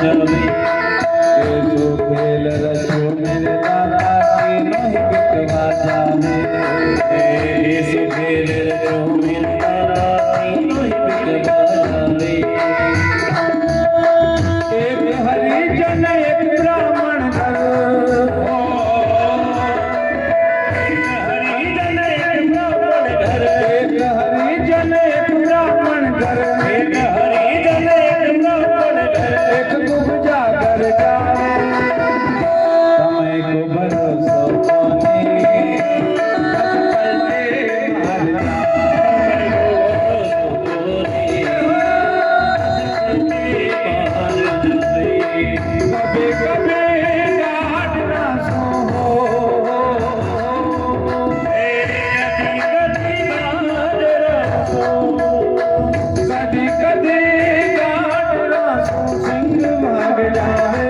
जावे। ऐसो खेल रचो मेरे दादा की नहीं बिकवा जावे। ऐसो खेल रचो मेरे दादा की नहीं बिकवा जावे। एक हरिजन एक ब्राह्मण घर, एक हरिजन एक ब्राह्मण घर, एक हरिजन एक ब्राह्मण घर, एक हरिजन एक ब्राह्मण घर, एक कुब्जा घर जावे। समय को भरोसा कोनी, पलटे मार कभी कभी डांट ना सो, कभी कभी डांट ना सो, सिंह भाग जावे।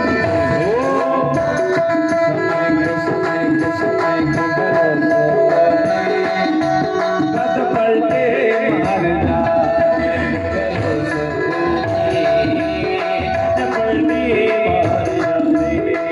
समय को भरोसा नहीं, कद पलटे मार जावे। कद पलटे मार जावे।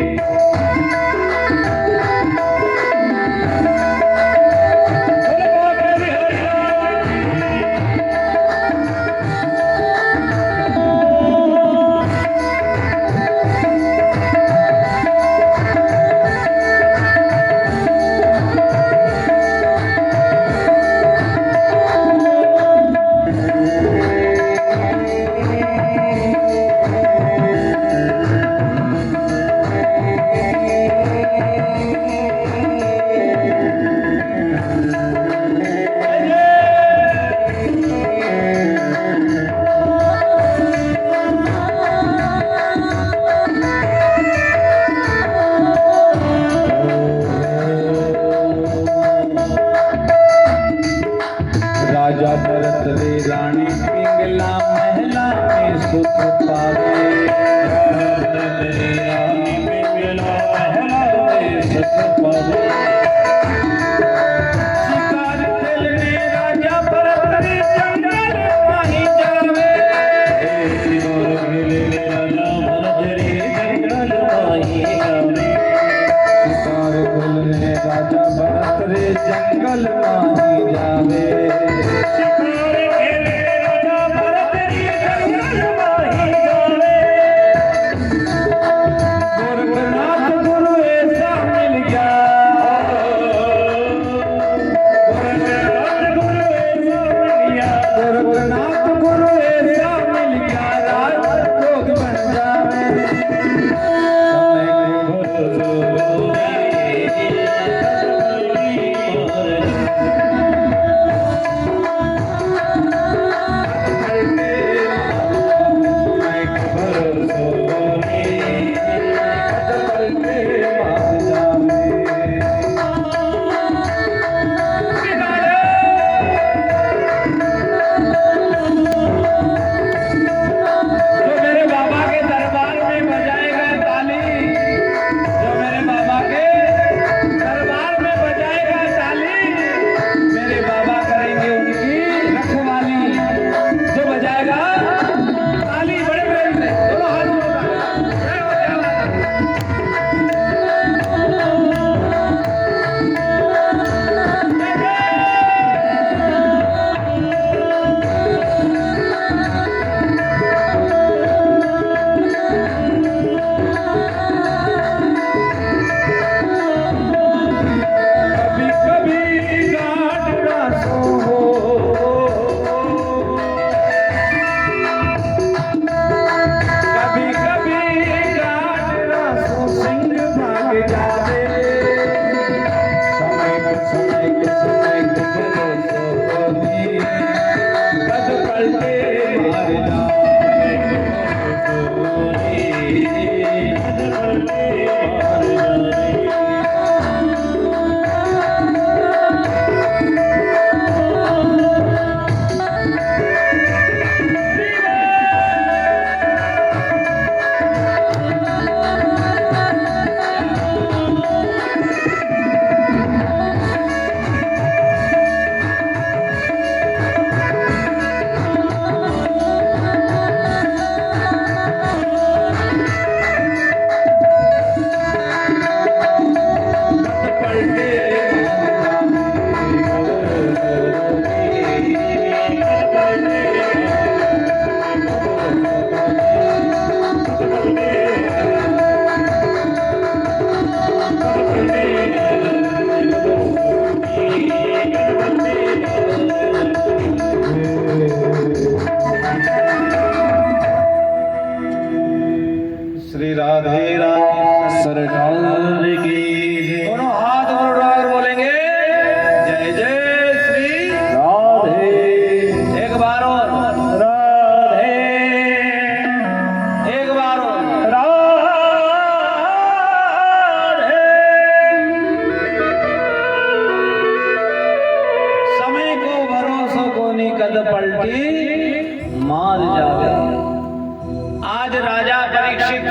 आज राजा परीक्षित,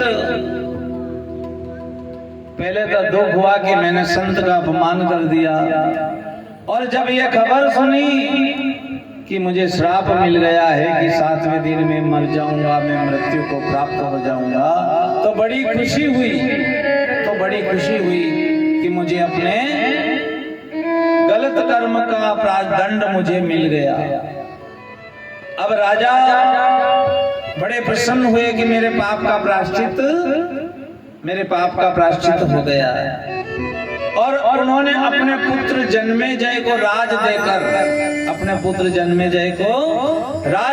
पहले तो दुख हुआ कि मैंने संत का अपमान कर दिया, और जब यह खबर सुनी कि मुझे श्राप मिल गया है कि 7वें दिन में मर जाऊंगा, मैं मृत्यु को प्राप्त हो जाऊंगा, तो बड़ी खुशी हुई कि मुझे अपने गलत कर्म का प्रायश्चित मुझे मिल गया। अब राजा बड़े प्रसन्न हुए कि मेरे पाप का प्रायश्चित हो गया है, और उन्होंने अपने पुत्र जन्मेजय को राज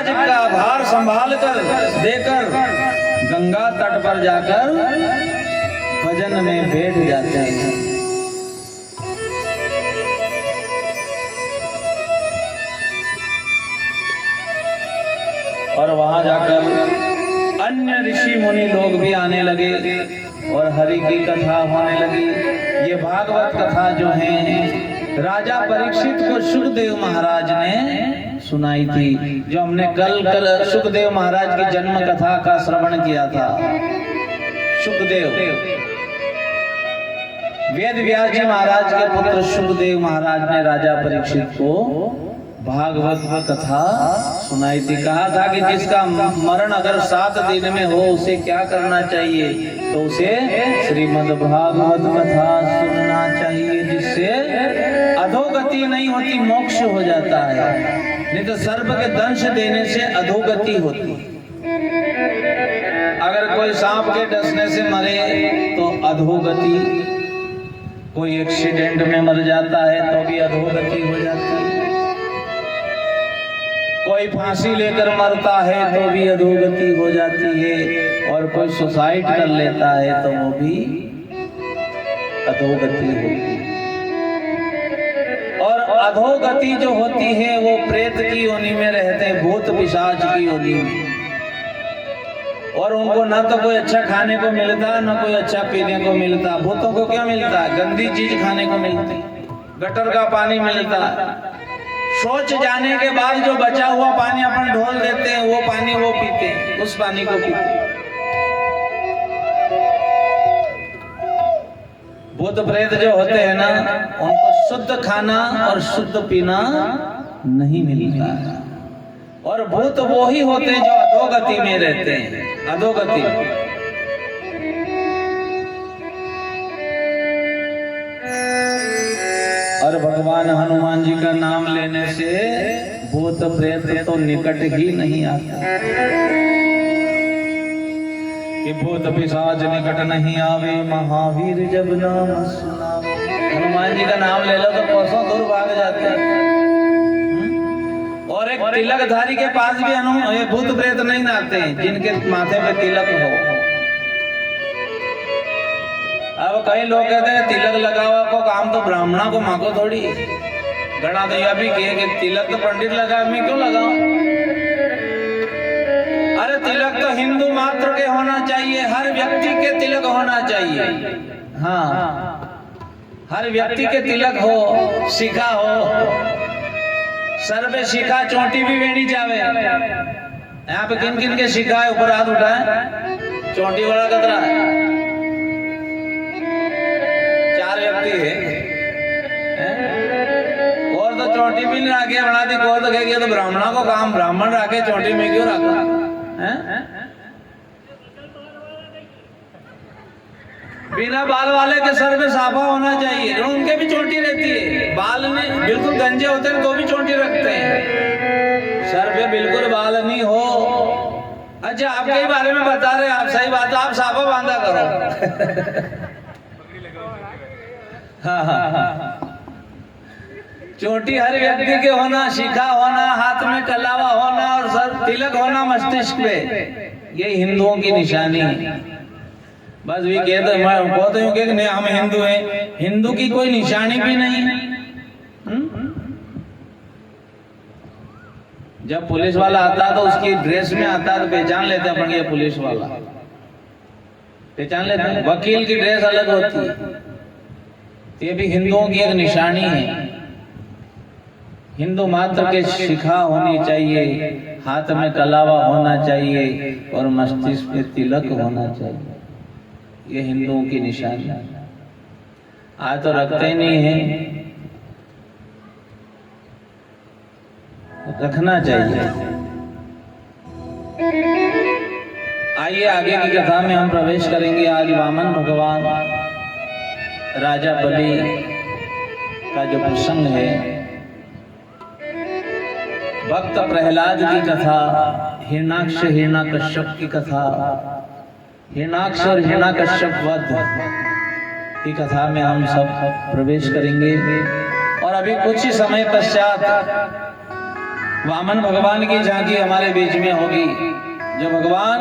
का भार संभाल कर देकर गंगा तट पर जाकर भजन में बैठ जाते हैं। और वहां जाकर अन्य ऋषि मुनि लोग भी आने लगे और हरि की कथा होने लगी। ये भागवत कथा जो है राजा परीक्षित को सुखदेव महाराज ने सुनाई थी, जो हमने कल सुखदेव महाराज की जन्म कथा का श्रवण किया था। सुखदेव वेद व्यास जी महाराज के पुत्र सुखदेव महाराज ने राजा परीक्षित को भागवत कथा सुनाई थी। कहा था कि जिसका मरण अगर 7 दिन में हो उसे क्या करना चाहिए, तो उसे श्रीमद् भागवत कथा सुनना चाहिए, जिससे अधोगति नहीं होती, मोक्ष हो जाता है। नहीं तो सर्प के दंश देने से अधोगति होती। अगर कोई सांप के डसने से मरे तो अधोगति, कोई एक्सीडेंट में मर जाता है तो भी अधोगति हो जाती है, कोई फांसी लेकर मरता है तो भी अधोगति हो जाती है, और कोई सुसाइड कर लेता है तो वो भी अधोगति होती है। और अधोगति जो होती है वो प्रेत की योनि में रहते हैं, भूत पिशाच की योनि में, और उनको ना तो कोई अच्छा खाने को मिलता, ना कोई अच्छा पीने को मिलता। भूतों को क्या मिलता? गंदी चीज खाने को मिलती, गटर का पानी मिलता। सोच जाने के बाद जो बचा हुआ पानी अपन ढोल देते हैं, वो पानी वो पीते हैं, उस पानी को पीते। भूत प्रेत जो होते हैं ना, उनको शुद्ध खाना और शुद्ध पीना नहीं मिलता है। और भूत वो ही होते हैं जो अधोगति में रहते हैं, अधोगति। और भगवान हनुमान जी का नाम लेने से भूत प्रेत तो निकट ही नहीं आता, कि भूत पिशाच निकट नहीं आवे, महावीर जब नाम सुनावे। हनुमान जी का नाम ले लो तो कोसों दूर भाग जाते हैं। और एक तिलकधारी के पास भी भूत प्रेत नहीं आते हैं, जिनके माथे पे तिलक हो। अब कई लोग कहते हैं तिलक लगावा को काम तो ब्राह्मणा को मांगो थोड़ी। गणा तो यह भी कहे कि तिलक तो पंडित लगा, मैं क्यों लगाऊं? अरे तिलक तो हिंदू मात्र के होना चाहिए, हर व्यक्ति के तिलक होना चाहिए। हाँ, हर व्यक्ति के तिलक हो, शिखा हो, सर पे शिखा, चोटी भी वेणी जावे। यहाँ पे किन किन के शिखा है? ऊपर हाथ उठाए, चोटी वाला कतरा है, 4 व्यक्ति है। और तो चोटी भी नहीं रखे बना दी, और तो कहेगी तो ब्राह्मणों को काम, ब्राह्मण रखे चोटी में क्यों रखा है? बिना बाल वाले के सर पे साफा होना चाहिए, उनके भी चोटी रहती है। बाल नहीं बिल्कुल गंजे होते हैं तो भी चोटी रखते हैं, सर पे बिल्कुल बाल नहीं हो। अच्छा, आपके ही बारे में बता रहे, आप सही बात है, आप साफा बांधा करो। हाँ, चोटी हर व्यक्ति के होना, शिखा होना, हाथ में कलावा होना और सर तिलक होना मस्तिष्क पे, ये हिंदुओं की निशानी है। बस भी कहते मैं बहुत हूँ कि नहीं हम हिंदू हैं, हिंदू की कोई निशानी भी नहीं है। जब पुलिस वाला आता तो उसकी ड्रेस में आता तो पहचान लेते अपन, ये पुलिस वाला पहचान लेते हैं। वकील की ड्रेस अलग होती है, ये भी हिंदुओं की एक निशानी है। हिंदू मात्र के शिखा होनी चाहिए, हाथ में कलावा होना चाहिए और मस्तिष्क में तिलक होना चाहिए। ये हिंदुओं की निशानी है। आज तो रखते ही नहीं है, रखना चाहिए। आइए आगे की कथा में हम प्रवेश करेंगे। आज वामन भगवान राजा बलि का जो प्रसंग है, भक्त प्रहलाद की कथा, हिरणाक्ष हिरण्यकश्यप की कथा, हिरणाक्ष और हिरण्यकश्यप वध की कथा में हम सब प्रवेश करेंगे। और अभी कुछ ही समय पश्चात वामन भगवान की झांकी हमारे बीच में होगी। जो भगवान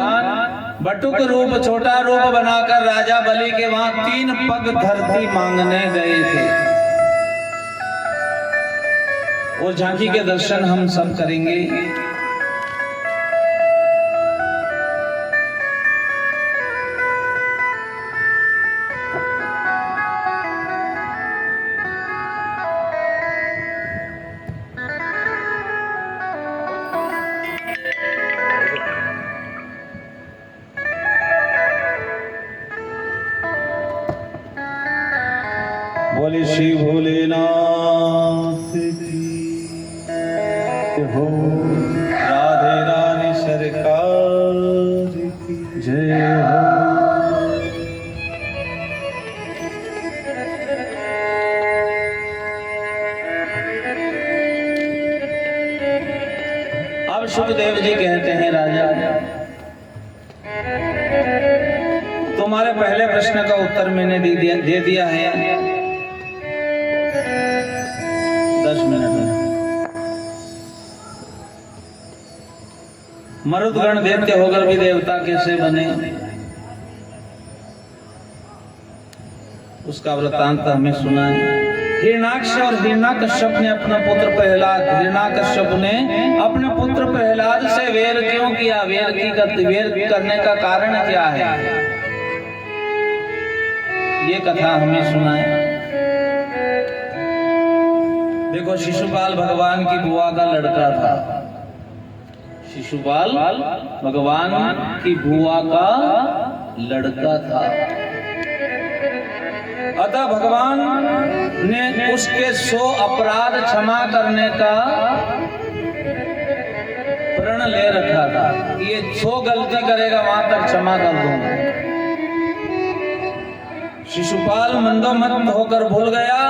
बटुक रूप, छोटा रूप बनाकर राजा बलि के वहां 3 पग धरती मांगने गए थे, वो झांकी के दर्शन हम सब करेंगे। बोले श्री भोलेनाथ की हो, राधे रानी सरकार की जय हो। अब सुखदेव जी कहते हैं, राजा तुम्हारे पहले प्रश्न का उत्तर मैंने दे दिया है 10 मिनट में। मरुदगण दैत्य होकर भी देवता कैसे बने, उसका वृत्तांत हमें सुना है। हिरणाक्ष और हिरण्यकश्यप ने अपना पुत्र प्रहलाद, हिरण्यकश्यप ने अपने पुत्र प्रहलाद से वेर क्यों किया, वेर करने का कारण क्या है, ये कथा हमें सुना है। देखो, शिशुपाल भगवान की बुआ का लड़का था। शिशुपाल भगवान की बुआ का लड़का था। अतः भगवान ने उसके 100 अपराध क्षमा करने का प्रण ले रखा था। ये 100 गलती करेगा वहां तक क्षमा कर दूंगा। शिशुपाल मंदोमद होकर भूल गया,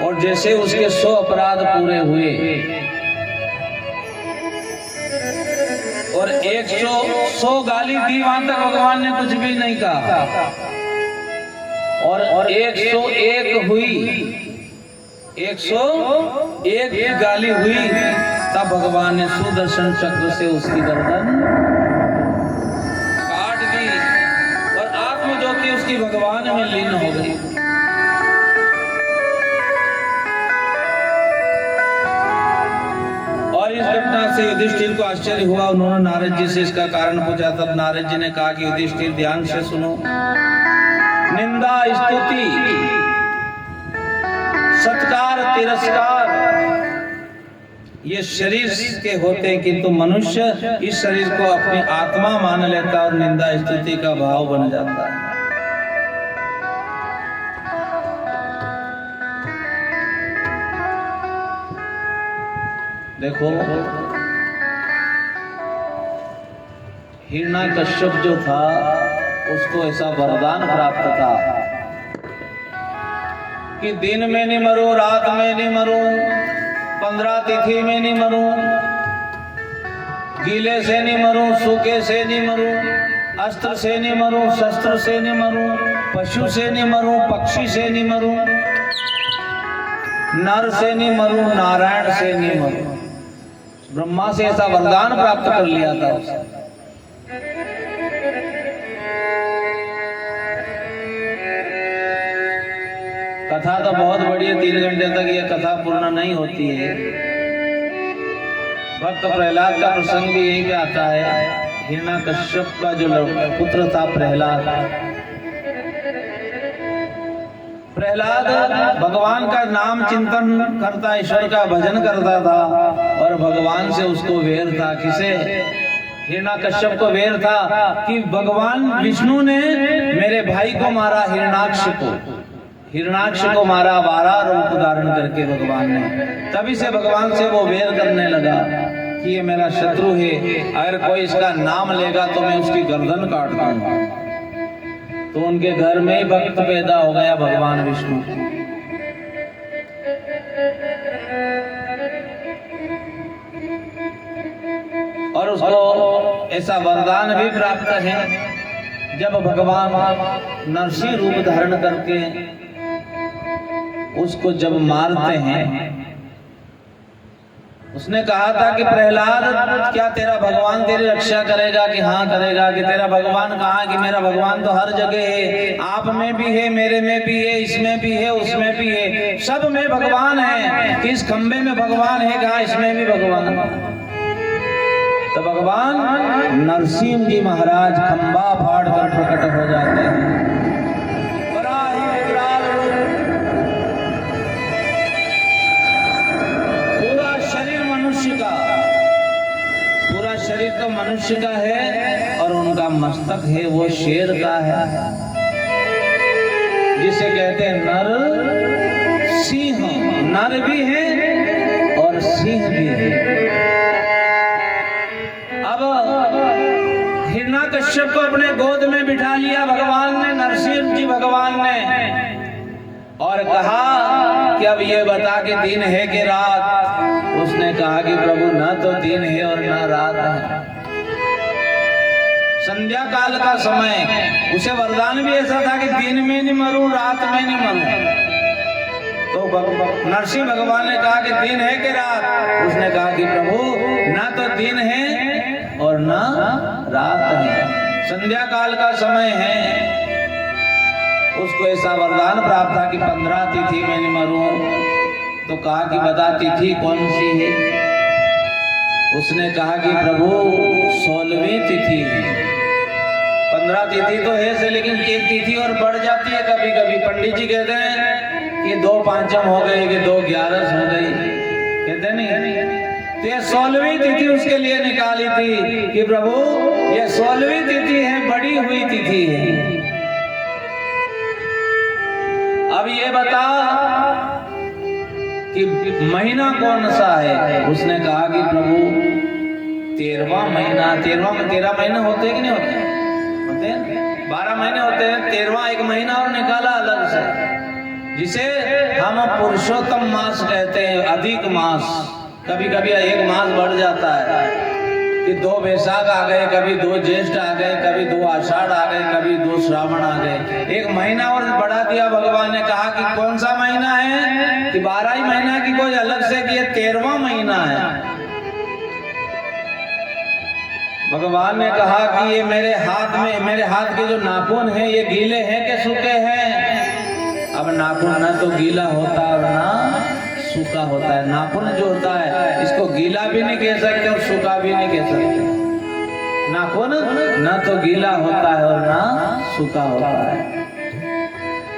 और जैसे उसके 100 अपराध पूरे हुए और 100 गाली दी, वहां तक भगवान ने कुछ भी नहीं कहा। और 101 हुई, 101 गाली हुई, तब भगवान ने सुदर्शन चक्र से उसकी गर्दन काट दी और आत्मज्योति उसकी भगवान में लीन हो गई। और इस घटना से युधिष्ठिर को आश्चर्य हुआ। उन्होंने नारद जी से इसका कारण पूछा। तब नारद जी ने कहा कि युधिष्ठिर, ध्यान से सुनो। निंदा, स्तुति, सत्कार, तिरस्कार ये शरीर के होते हैं, किंतु मनुष्य इस शरीर को अपनी आत्मा मान लेता और निंदा स्तुति का भाव बन जाता है। देखो, हिरण्यकश्यप जो था उसको ऐसा वरदान प्राप्त था कि दिन में नहीं मरूं, रात में नहीं मरूं, 15 तिथि में नहीं मरूं, गीले से नहीं मरूं, सूखे से नहीं मरूं, अस्त्र से नहीं मरूं, शस्त्र से नहीं मरूं, पशु से नहीं मरूं, पक्षी से नहीं मरूं, नर से नहीं मरूं, नारायण से नहीं मरूं। ब्रह्मा से ऐसा वरदान प्राप्त कर लिया था उसने। कथा तो बहुत बड़ी है, 3 घंटे तक यह कथा पूर्ण नहीं होती है। भक्त प्रहलाद का प्रसंग भी यहीं पे आता है। हिरण्यकश्यप का जो पुत्र था प्रहलाद, प्रहलाद भगवान का नाम चिंतन करता, ईश्वर का भजन करता था और भगवान से उसको वेर था। किसे? हिरण्यकश्यप को वेर था कि भगवान विष्णु ने मेरे भाई को मारा, हिरण्याक्ष को मारा 12 रूप धारण करके भगवान ने। तभी से भगवान से वो वेर करने लगा कि ये मेरा शत्रु है, अगर कोई इसका नाम लेगा तो मैं उसकी गर्दन काट दूंगा। तो उनके घर में ही भक्त पैदा हो गया भगवान विष्णु। और उसको ऐसा वरदान भी प्राप्त है, जब भगवान नरसिंह रूप धारण करके उसको जब मारते हैं, उसने कहा था कि प्रहलाद क्या तेरा भगवान तेरी रक्षा करेगा? कि हाँ करेगा। कि तेरा भगवान कहाँ? कि मेरा भगवान तो हर जगह है, आप में भी है, मेरे में भी है, इसमें भी है, उसमें भी है, सब में भगवान है। कि इस खंबे में भगवान है, कहा इसमें भी भगवान। तो भगवान नरसिंह जी महाराज खंबा फाड़ कर प्रकट हो जाते हैं। बड़ा ही विकराल रूप, पूरा शरीर मनुष्य का, पूरा शरीर तो मनुष्य का है और उनका मस्तक है वो शेर का है, जिसे कहते हैं नर सिंह। नर भी है और सिंह भी है। अब हिरण्याकश्यप को अपने गोद में बिठा लिया भगवान ने, नरसिंह जी भगवान ने, और कहा कि अब ये बता कि दिन है कि रात? उसने कहा कि प्रभु ना तो दिन है और ना रात है, संध्या काल का समय। उसे वरदान भी ऐसा था कि दिन में नहीं मरूं, रात में नहीं मरूं। तो नरसिंह भगवान ने कहा कि दिन है कि रात? उसने कहा कि प्रभु ना तो दिन है और ना रात है, संध्या काल का समय है। उसको ऐसा वरदान प्राप्त था कि 15 तिथि में नहीं मरूं। तो कहा कि बता तिथि कौन सी है? उसने कहा कि प्रभु 16वीं तिथि है। 15 तिथि तो है से, लेकिन एक तिथि और बढ़ जाती है कभी कभी। पंडित जी कहते हैं कि 2 पांचम हो गई, कि 2 11 हो गई, कहते नहीं। तो ये 16वीं तिथि उसके लिए निकाली थी कि प्रभु ये 16वीं तिथि है, बड़ी हुई तिथि है। अब ये बता कि महीना कौन सा है? उसने कहा कि प्रभु 13वां महीना। 13 महीने होते कि नहीं होते? होते हैं। 12 महीने होते हैं, 13वां एक महीना और निकाला अलग से, जिसे हम पुरुषोत्तम मास कहते हैं, अधिक मास। कभी कभी एक मास बढ़ जाता है कि 2 वैशाख आ गए, कभी 2 ज्येष्ठ आ गए, कभी 2 आषाढ़ आ गए, कभी 2 श्रावण आ गए। एक महीना और बढ़ा दिया भगवान ने। कहा कि कौन सा महीना है? कि 12 ही महीना की कोई अलग से, कि ये 13वां महीना है। भगवान ने कहा कि ये मेरे हाथ के जो नाखून हैं ये गीले हैं कि सूखे हैं? अब नाखून ना तो गीला होता और ना सूखा होता है। नाखून जो होता है इसको गीला भी नहीं कह सकते और सूखा भी नहीं कह सकते। नाखून ना तो गीला होता है और ना सूखा होता है।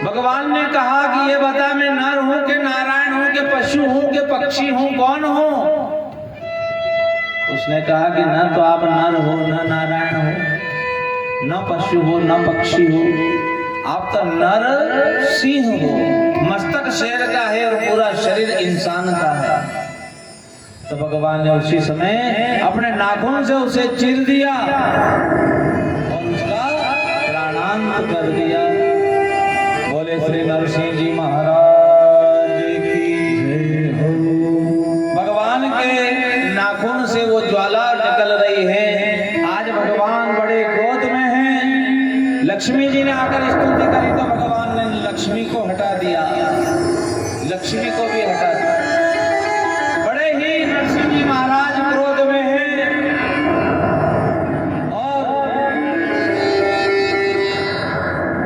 भगवान ने कहा कि ये बता मैं नर हूं कि नारायण हूं कि पशु हूं कि पक्षी हूं, कौन हूं? उसने कहा कि न तो आप नर हो, न नारायण हो, न पशु हो, न पक्षी हो, आप तो नर सिंह हो। मस्तक शेर का है और पूरा शरीर इंसान का है। तो भगवान ने उसी समय अपने नाखून से उसे चीर दिया और उसका प्राणांत कर दिया। बोले श्री नरसिंह जी महाराज की जय हो। भगवान के नाखून से वो ज्वाला निकल रही है। आज भगवान बड़े क्रोध में हैं। लक्ष्मी जी ने आकर स्तुति करी तो भगवान ने लक्ष्मी को हटा दिया, लक्ष्मी को भी हटा दिया। बड़े ही नरसिंह जी महाराज क्रोध में हैं और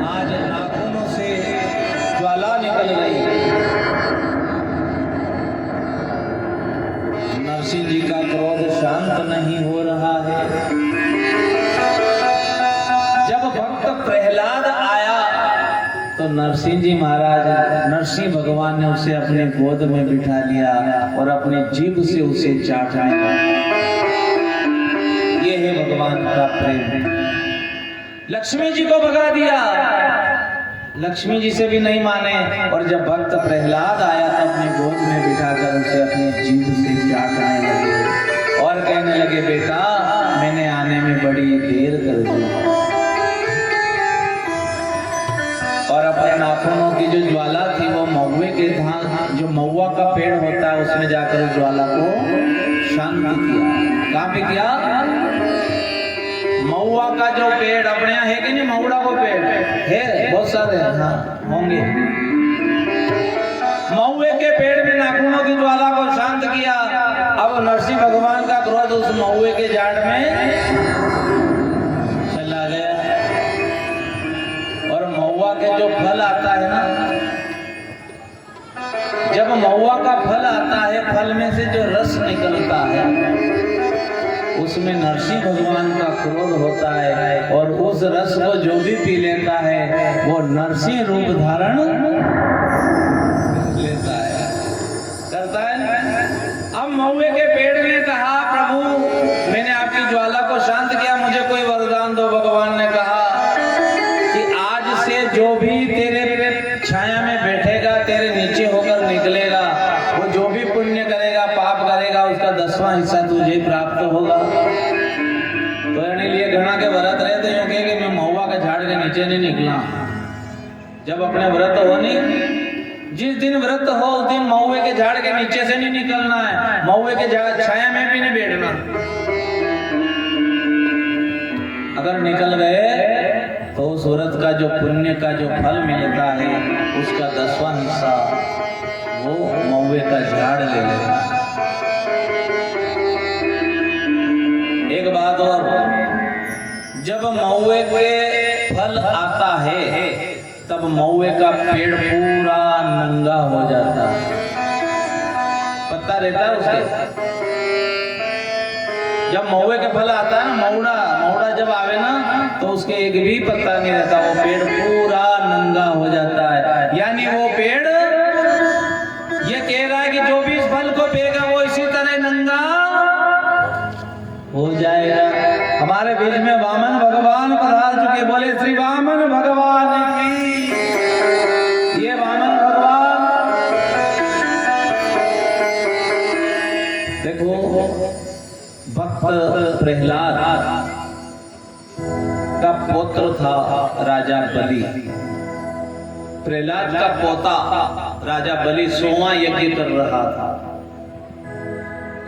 आज नाखूनों से ज्वाला निकल रही है। नरसिंह जी का क्रोध शांत नहीं हो रहा है। जब भक्त प्रहलाद आया तो नरसिंह जी महाराज, नरसिंह भगवान ने उसे अपने गोद में बिठा लिया और अपने जीभ से उसे चाटने लगा। ये है भगवान का प्रेम। लक्ष्मी जी को भगा दिया, लक्ष्मी जी से भी नहीं माने, और जब भक्त प्रहलाद आया तो अपने गोद में बिठाकर उसे अपनी जीभ से चाटने लगे और कहने लगे, बेटा मैंने आने में बड़ी देर कर दी। और अपने नाखूनों की जो ज्वाला थी वो महुए के धान, जो महुआ का पेड़ होता है उसमें जाकर उस ज्वाला को शांत किया। कहाँ पे किया? महुआ का जो पेड़ अपने यहाँ है कि नहीं, महुआ को पेड़ है बहुत सारे, हाँ होंगे। महुए के पेड़ में नाखूनों की ज्वाला को शांत किया। अब नरसिंह भगवान का क्रोध उस महुए के झाड़ में चला गया। और महुआ के जो फल आता है ना, जब महुआ का फल आता है, फल में से जो रस निकलता है उसमें नरसिंह भगवान का क्रोध होता है, और उस रस को जो भी पी लेता है वो नरसिंह रूप धारण लेता है, करता है। अब महुए के पेड़ ने कहा, प्रभु मैंने आपकी ज्वाला को शांत किया, मुझे कोई वरदान दो। भगवान ने कहा कि आज से जो भी तेरे छाया में बैठेगा, तेरे नीचे होकर निकलेगा, वो जो भी पुण्य करेगा, पाप करेगा, उसका 10वां हिस्सा तुझे प्राप्त होगा। तो यानी लिए घना के व्रत रहे तो यूं कहे कि मैं महुआ के झाड़ के नीचे नहीं निकला। जब अपने व्रत हो नहीं, जिस दिन व्रत हो उस दिन महुए के झाड़ के नीचे से नहीं निकलना है, महुए के छाया में भी नहीं बैठना। अगर निकल गए तो उस व्रत का जो पुण्य का जो फल मिलता है उसका 10वां हिस्सा वो महुए का झाड़ ले लेगा। एक बात और, जब महुए के फल आता है तब महुए का पेड़ पूरा नंगा हो जाता है, पत्ता रहता है उसके। जब महुए के फल आता है ना, महुआ जब आवे ना तो उसके एक भी पत्ता नहीं रहता, वो पेड़ पूरा नंगा हो जाता है। यानी वो पेड़ ये कह रहा है कि जो भी इस फल को पेगा वो इसी तरह नंगा हो जाएगा। हमारे बीच में वामन भगवान पधार चुके, बोले श्री वामन भगवान की। ये वामन भगवान देखो, भक्त प्रहलाद का पुत्र था राजा बलि। प्रहलाद का पोता राजा बलि 100वां यज्ञ कर रहा था।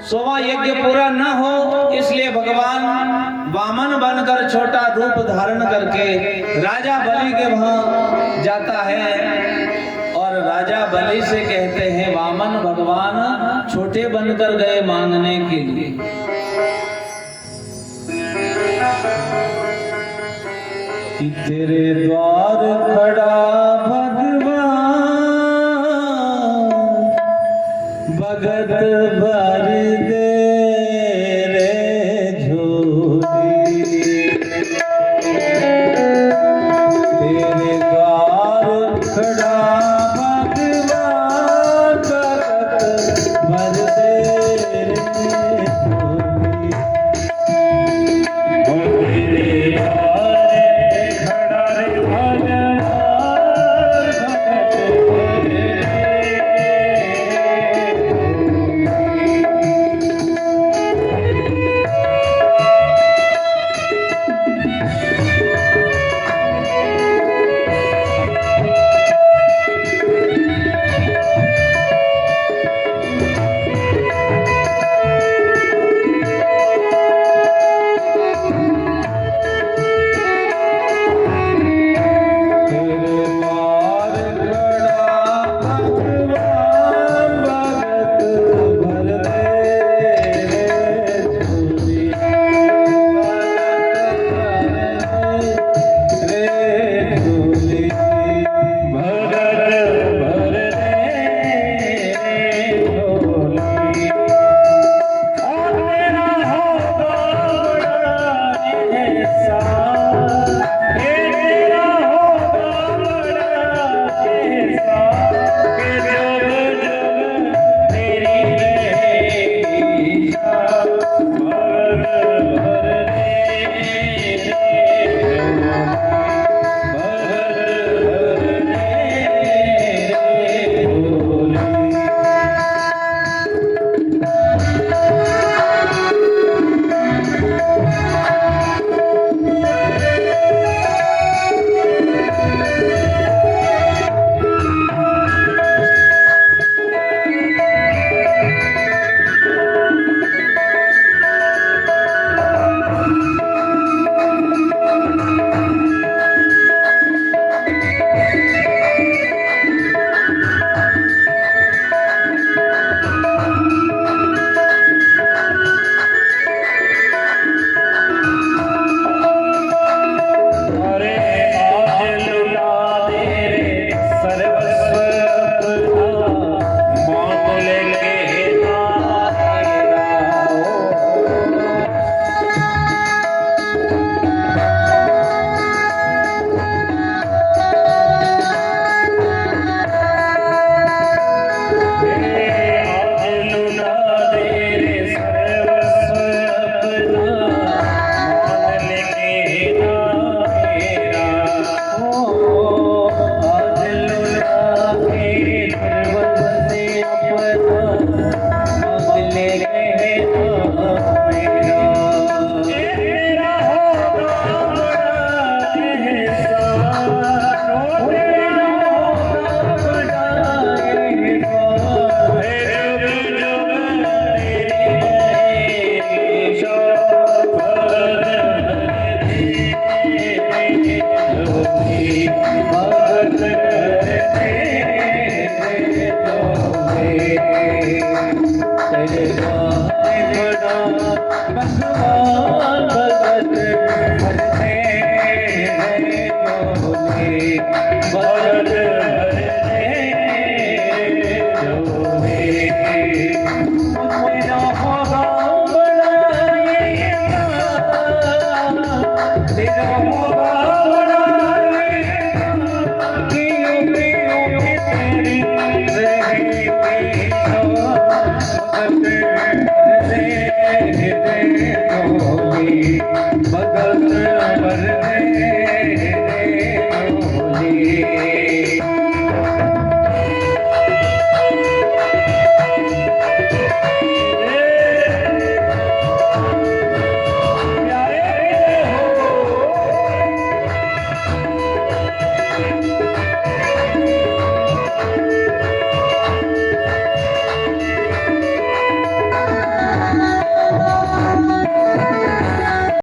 100वां यज्ञ पूरा न हो इसलिए भगवान वामन बनकर छोटा रूप धारण करके राजा बलि के वहां जाता है और राजा बलि से कहते हैं, वामन भगवान छोटे बनकर गए मांगने के लिए। कि तेरे द्वार खड़ा भगवान, भगत भर दे रे झोली। तेरे द्वार खड़ा भगवान, भगत भर दे रे झोली। तेरे भगत करते तेरे गाने बड़ा भगवान भगत करते भगत मेरा होगा बड़ा ये तेरा होगा